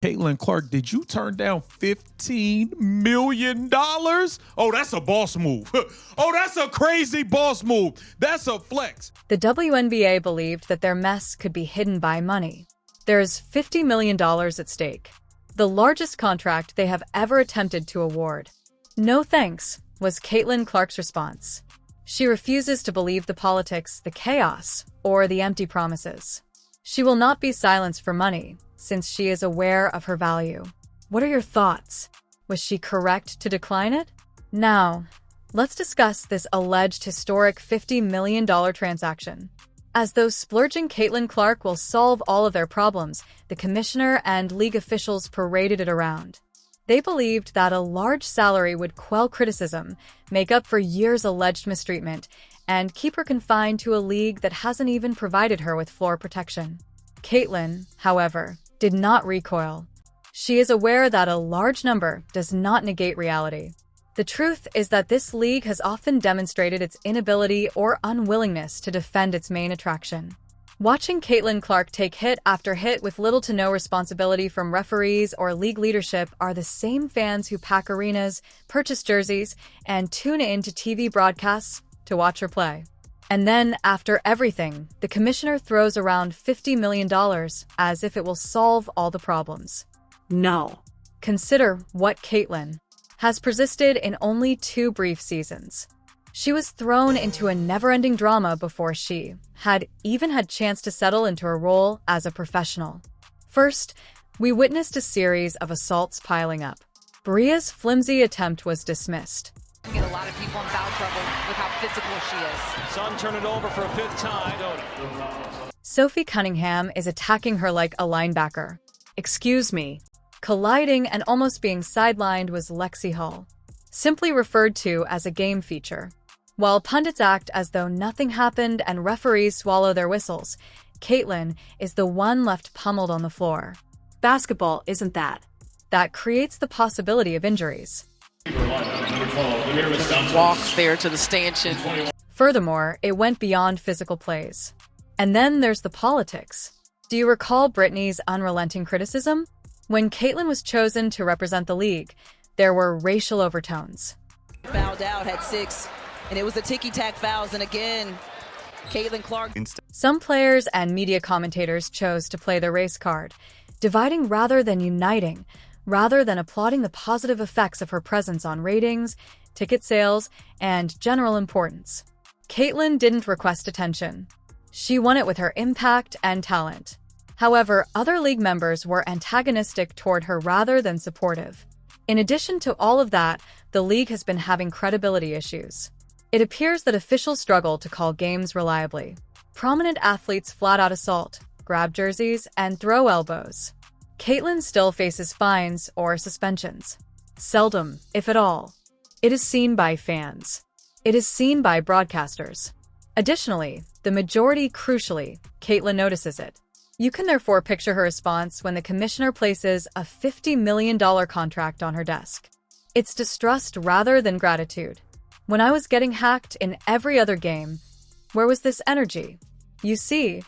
Caitlin Clark, did you turn down $15 million? Oh, that's a boss move. Oh, that's a crazy boss move. That's a flex. The WNBA believed that their mess could be hidden by money. There's $50 million at stake, the largest contract they have ever attempted to award. No thanks, was Caitlin Clark's response. She refuses to believe the politics, the chaos, or the empty promises. She will not be silenced for money, since she is aware of her value. What are your thoughts? Was she correct to decline it? Now, let's discuss this alleged historic $50 million transaction. As though splurging Caitlin Clark will solve all of their problems, the commissioner and league officials paraded it around. They believed that a large salary would quell criticism, make up for years' alleged mistreatment, and keep her confined to a league that hasn't even provided her with floor protection. Caitlin, however, did not recoil. She is aware that a large number does not negate reality. The truth is that this league has often demonstrated its inability or unwillingness to defend its main attraction. Watching Caitlin Clark take hit after hit with little to no responsibility from referees or league leadership are the same fans who pack arenas, purchase jerseys, and tune in to TV broadcasts to watch her play. And then, after everything, the commissioner throws around $50 million as if it will solve all the problems. No. Consider what Caitlin has persisted in only 2 brief seasons. She was thrown into a never-ending drama before she had even had chance to settle into a role as a professional. First, we witnessed a series of assaults piling up. Bria's flimsy attempt was dismissed. Get a lot of people in foul trouble with how physical she is. Sun turn it over for a 5th time. Sophie Cunningham is attacking her like a linebacker. Excuse me. Colliding and almost being sidelined was Lexi Hull, simply referred to as a game feature. While pundits act as though nothing happened and referees swallow their whistles, Caitlin is the one left pummeled on the floor. Basketball isn't that. That creates the possibility of injuries. Walks there to the stanchion. Furthermore, it went beyond physical plays. And then there's the politics. Do you recall Brittany's unrelenting criticism? When Caitlin was chosen to represent the league, there were racial overtones. Fouled out, had 6, and it was the ticky-tack fouls, and again, Caitlin Clark. Some players and media commentators chose to play the race card, dividing rather than uniting, rather than applauding the positive effects of her presence on ratings, ticket sales, and general importance. Caitlin didn't request attention. She won it with her impact and talent. However, other league members were antagonistic toward her rather than supportive. In addition to all of that, the league has been having credibility issues. It appears that officials struggle to call games reliably. Prominent athletes flat out assault, grab jerseys, and throw elbows. Caitlin still faces fines or suspensions. Seldom, if at all. It is seen by fans. It is seen by broadcasters. Additionally, the majority, crucially, Caitlin notices it. You can therefore picture her response when the commissioner places a $50 million contract on her desk. It's distrust rather than gratitude. When I was getting hacked in every other game, where was this energy? You see,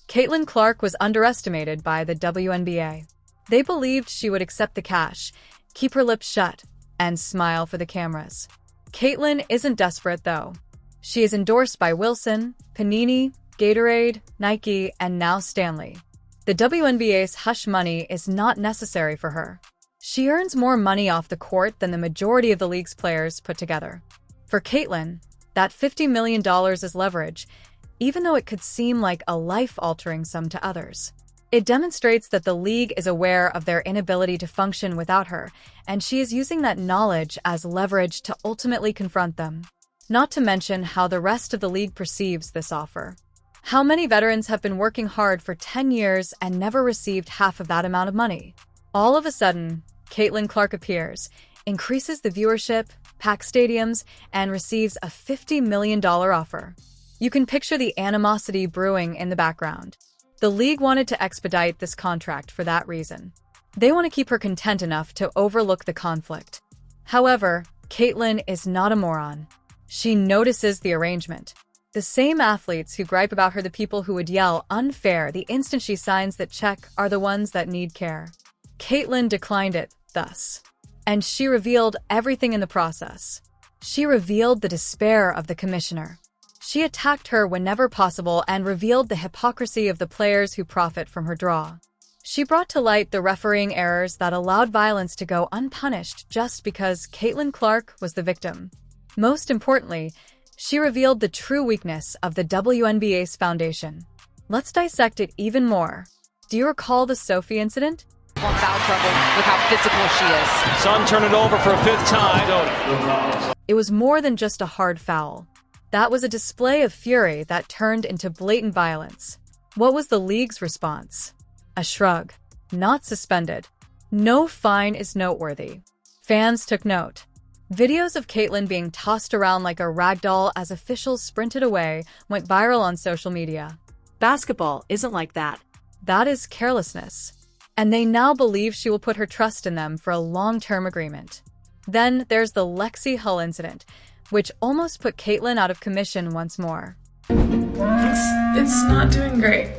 Caitlin Clark was underestimated by the WNBA. They believed she would accept the cash, keep her lips shut, and smile for the cameras. Caitlin isn't desperate, though. She is endorsed by Wilson, Panini, Gatorade, Nike, and now Stanley. The WNBA's hush money is not necessary for her. She earns more money off the court than the majority of the league's players put together. For Caitlin, that $50 million is leverage, even though it could seem like a life-altering sum to others. It demonstrates that the league is aware of their inability to function without her, and she is using that knowledge as leverage to ultimately confront them. Not to mention how the rest of the league perceives this offer. How many veterans have been working hard for 10 years and never received half of that amount of money? All of a sudden, Caitlin Clark appears, increases the viewership, packs stadiums, and receives a $50 million offer. You can picture the animosity brewing in the background. The league wanted to expedite this contract for that reason. They want to keep her content enough to overlook the conflict. However, Caitlin is not a moron. She notices the arrangement. The same athletes who gripe about her, the people who would yell unfair the instant she signs that check, are the ones that need care. Caitlyn declined it, thus. And she revealed everything in the process. She revealed the despair of the commissioner. She attacked her whenever possible and revealed the hypocrisy of the players who profit from her draw. She brought to light the refereeing errors that allowed violence to go unpunished just because Caitlin Clark was the victim. Most importantly, she revealed the true weakness of the WNBA's foundation. Let's dissect it even more. Do you recall the Sophie incident? On foul trouble with how physical she is. Sun turned it over for a fifth time. It was more than just a hard foul. That was a display of fury that turned into blatant violence. What was the league's response? A shrug. Not suspended. No fine is noteworthy. Fans took note. Videos of Caitlyn being tossed around like a rag doll as officials sprinted away went viral on social media. Basketball isn't like that. That is carelessness. And they now believe she will put her trust in them for a long-term agreement. Then there's the Lexi Hull incident, which almost put Caitlyn out of commission once more. It's not doing great.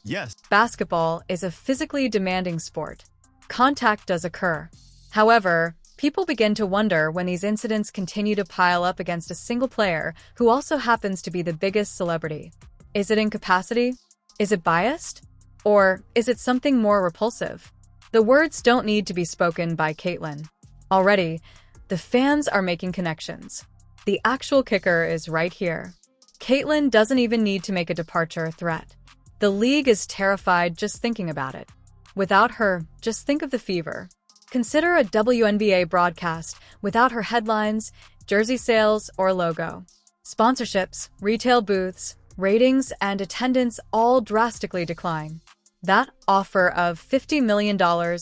Yes. Basketball is a physically demanding sport. Contact does occur. However, people begin to wonder when these incidents continue to pile up against a single player who also happens to be the biggest celebrity. Is it incapacity? Is it biased? Or is it something more repulsive? The words don't need to be spoken by Caitlyn. Already, the fans are making connections. The actual kicker is right here. Caitlyn doesn't even need to make a departure threat. The league is terrified just thinking about it. Without her, just think of the fever. Consider a WNBA broadcast without her headlines, jersey sales, or logo. Sponsorships, retail booths, ratings, and attendance all drastically decline. That offer of $50 million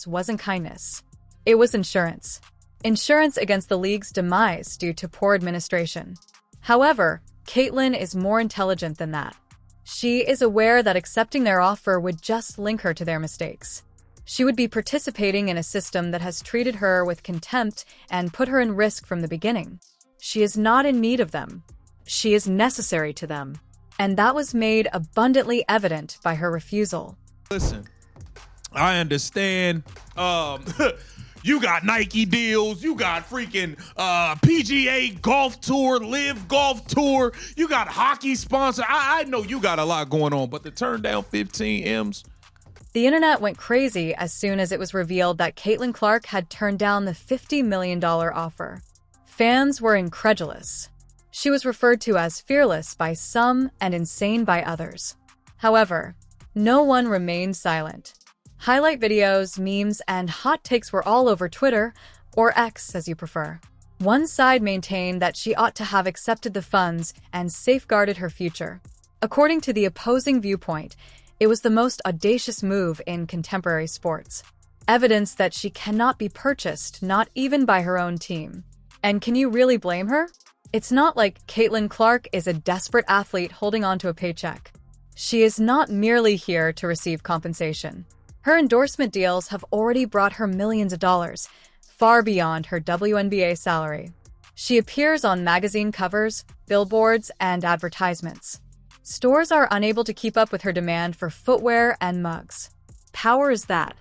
wasn't kindness. It was insurance. Insurance against the league's demise due to poor administration. However, Caitlyn is more intelligent than that. She is aware that accepting their offer would just link her to their mistakes. She would be participating in a system that has treated her with contempt and put her in risk from the beginning. She is not in need of them. She is necessary to them. And that was made abundantly evident by her refusal. Listen, I understand. You got Nike deals. You got freaking PGA Golf Tour, Live Golf Tour. You got hockey sponsor. I know you got a lot going on, but to turn down 15 M's. The internet went crazy as soon as it was revealed that Caitlyn Clark had turned down the $50 million offer. Fans were incredulous. She was referred to as fearless by some and insane by others. However, no one remained silent. Highlight videos, memes, and hot takes were all over Twitter, or X as you prefer. One side maintained that she ought to have accepted the funds and safeguarded her future. According to the opposing viewpoint, it was the most audacious move in contemporary sports. Evidence that she cannot be purchased, not even by her own team. And can you really blame her? It's not like Caitlyn Clark is a desperate athlete holding on to a paycheck. She is not merely here to receive compensation. Her endorsement deals have already brought her millions of dollars, far beyond her WNBA salary. She appears on magazine covers, billboards, and advertisements. Stores are unable to keep up with her demand for footwear and mugs. Power is that.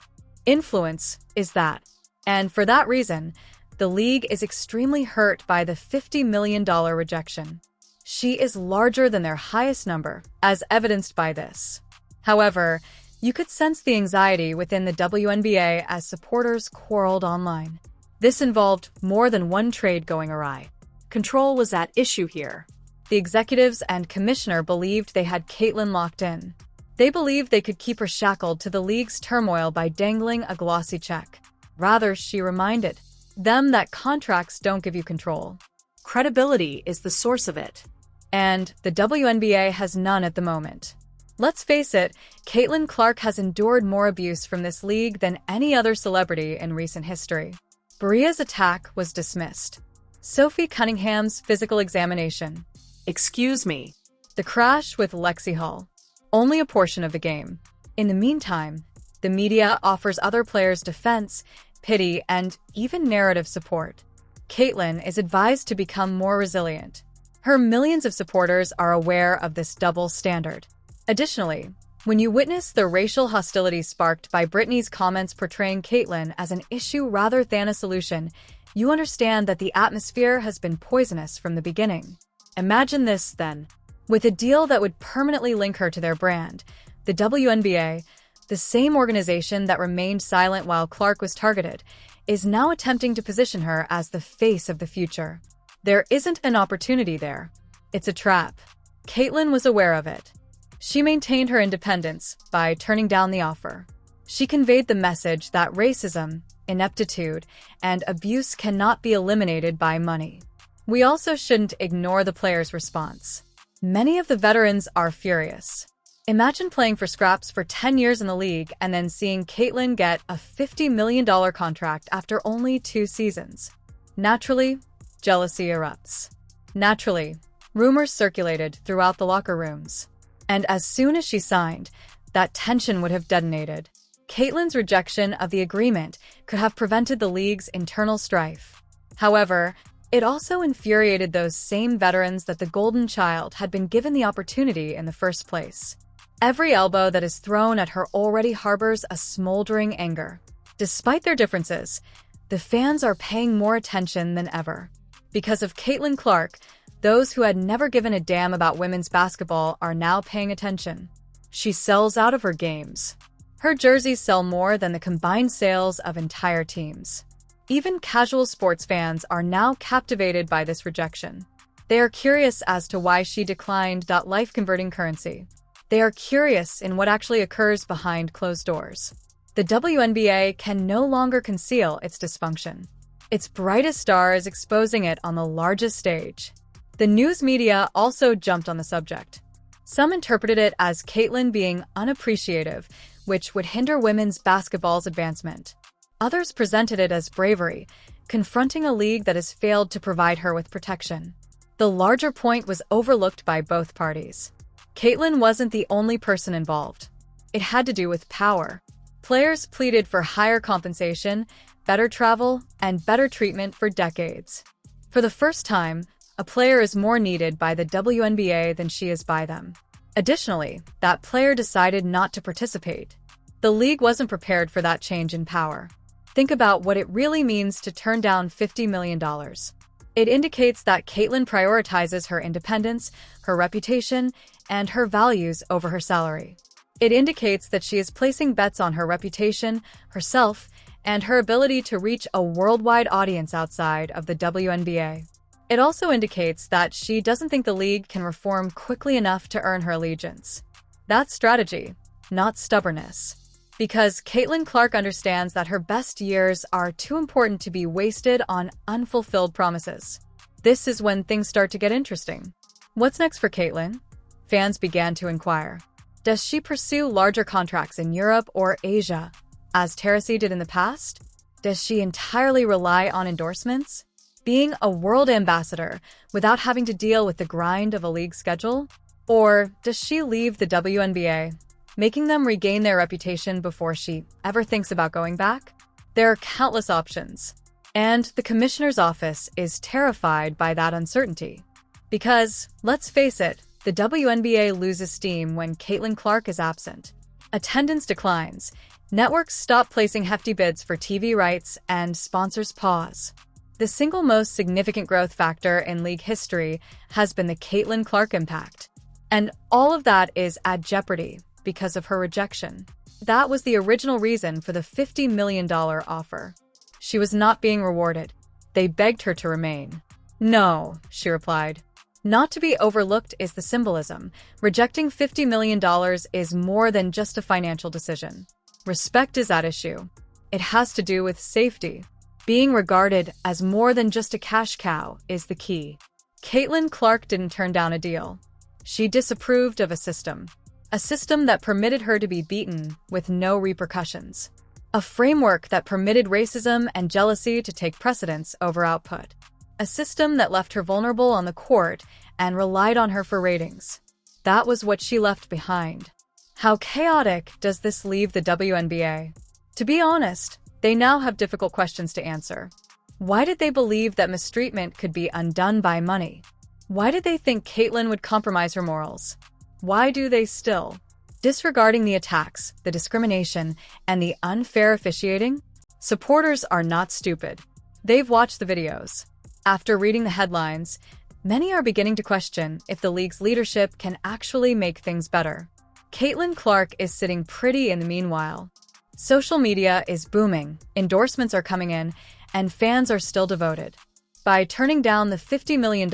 Influence is that. And for that reason, the league is extremely hurt by the $50 million rejection. She is larger than their highest number, as evidenced by this. However, you could sense the anxiety within the WNBA as supporters quarreled online. This involved more than one trade going awry. Control was at issue here. The executives and commissioner believed they had Caitlyn locked in. They believed they could keep her shackled to the league's turmoil by dangling a glossy check. Rather, she reminded them that contracts don't give you control. Credibility is the source of it. And the WNBA has none at the moment. Let's face it, Caitlyn Clark has endured more abuse from this league than any other celebrity in recent history. Baria's attack was dismissed. Sophie Cunningham's physical examination. Excuse me. The crash with Lexi Hull. Only a portion of the game. In the meantime, the media offers other players defense, pity, and even narrative support. Caitlyn is advised to become more resilient. Her millions of supporters are aware of this double standard. Additionally, When you witness the racial hostility sparked by Britney's comments portraying Caitlyn as an issue rather than a solution, you understand that the atmosphere has been poisonous from the beginning. Imagine this, then. With a deal that would permanently link her to their brand, the WNBA, the same organization that remained silent while Clark was targeted, is now attempting to position her as the face of the future. There isn't an opportunity there. It's a trap. Caitlyn was aware of it. She maintained her independence by turning down the offer. She conveyed the message that racism, ineptitude, and abuse cannot be eliminated by money. We also shouldn't ignore the players' response. Many of the veterans are furious. Imagine playing for scraps for 10 years in the league and then seeing Caitlyn get a $50 million contract after only 2 seasons. Naturally, jealousy erupts. Naturally, rumors circulated throughout the locker rooms. And as soon as she signed, that tension would have detonated. Caitlyn's rejection of the agreement could have prevented the league's internal strife. However, it also infuriated those same veterans that the Golden Child had been given the opportunity in the first place. Every elbow that is thrown at her already harbors a smoldering anger. Despite their differences, the fans are paying more attention than ever. Because of Caitlyn Clark, those who had never given a damn about women's basketball are now paying attention. She sells out of her games. Her jerseys sell more than the combined sales of entire teams. Even casual sports fans are now captivated by this rejection. They are curious as to why she declined that life-converting currency. They are curious in what actually occurs behind closed doors. The WNBA can no longer conceal its dysfunction. Its brightest star is exposing it on the largest stage. The news media also jumped on the subject. Some interpreted it as Caitlyn being unappreciative, which would hinder women's basketball's advancement. Others presented it as bravery, confronting a league that has failed to provide her with protection. The larger point was overlooked by both parties. Caitlyn wasn't the only person involved. It had to do with power. Players pleaded for higher compensation, better travel, and better treatment for decades. For the first time, a player is more needed by the WNBA than she is by them. Additionally, that player decided not to participate. The league wasn't prepared for that change in power. Think about what it really means to turn down $50 million. It indicates that Caitlyn prioritizes her independence, her reputation, and her values over her salary. It indicates that she is placing bets on her reputation, herself, and her ability to reach a worldwide audience outside of the WNBA. It also indicates that she doesn't think the league can reform quickly enough to earn her allegiance. That's strategy, not stubbornness. Because Caitlyn Clark understands that her best years are too important to be wasted on unfulfilled promises. This is when things start to get interesting. What's next for Caitlyn? Fans began to inquire. Does she pursue larger contracts in Europe or Asia, as Teresi did in the past? Does she entirely rely on endorsements? Being a world ambassador without having to deal with the grind of a league schedule? Or does she leave the WNBA, making them regain their reputation before she ever thinks about going back? There are countless options, and the commissioner's office is terrified by that uncertainty. Because, let's face it, the WNBA loses steam when Caitlyn Clark is absent. Attendance declines, networks stop placing hefty bids for TV rights, and sponsors pause. The single most significant growth factor in league history has been the Caitlyn Clark impact. And all of that is at jeopardy because of her rejection. That was the original reason for the $50 million offer. She was not being rewarded. They begged her to remain. No, she replied. Not to be overlooked is the symbolism. Rejecting $50 million is more than just a financial decision. Respect is at issue. It has to do with safety. Being regarded as more than just a cash cow is the key. Caitlyn Clark didn't turn down a deal. She disapproved of a system that permitted her to be beaten with no repercussions. A framework that permitted racism and jealousy to take precedence over output. A system that left her vulnerable on the court and relied on her for ratings. That was what she left behind. How chaotic does this leave the WNBA? To be honest, they now have difficult questions to answer. Why did they believe that mistreatment could be undone by money? Why did they think Caitlyn would compromise her morals? Why do they still? Disregarding the attacks, the discrimination, and the unfair officiating, supporters are not stupid. They've watched the videos. After reading the headlines, many are beginning to question if the league's leadership can actually make things better. Caitlin Clark is sitting pretty in the meanwhile. Social media is booming, endorsements are coming in, and fans are still devoted. By turning down the $50 million,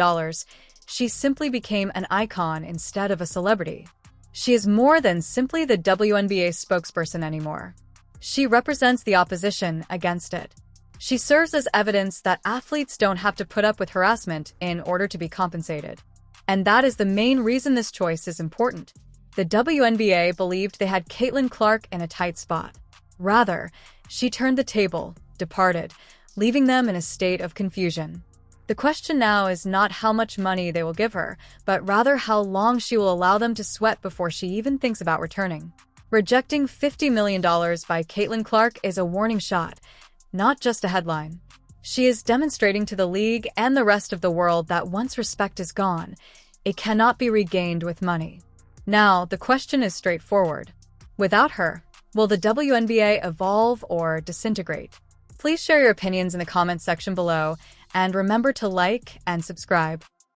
she simply became an icon instead of a celebrity. She is more than simply the WNBA spokesperson anymore. She represents the opposition against it. She serves as evidence that athletes don't have to put up with harassment in order to be compensated. And that is the main reason this choice is important. The WNBA believed they had Caitlin Clark in a tight spot. Rather, she turned the table, departed, leaving them in a state of confusion. The question now is not how much money they will give her, but rather how long she will allow them to sweat before she even thinks about returning. Rejecting $50 million by Caitlin Clark is a warning shot, not just a headline. She is demonstrating to the league and the rest of the world that once respect is gone, it cannot be regained with money. Now, the question is straightforward. Without her, will the WNBA evolve or disintegrate? Please share your opinions in the comments section below, and remember to like and subscribe.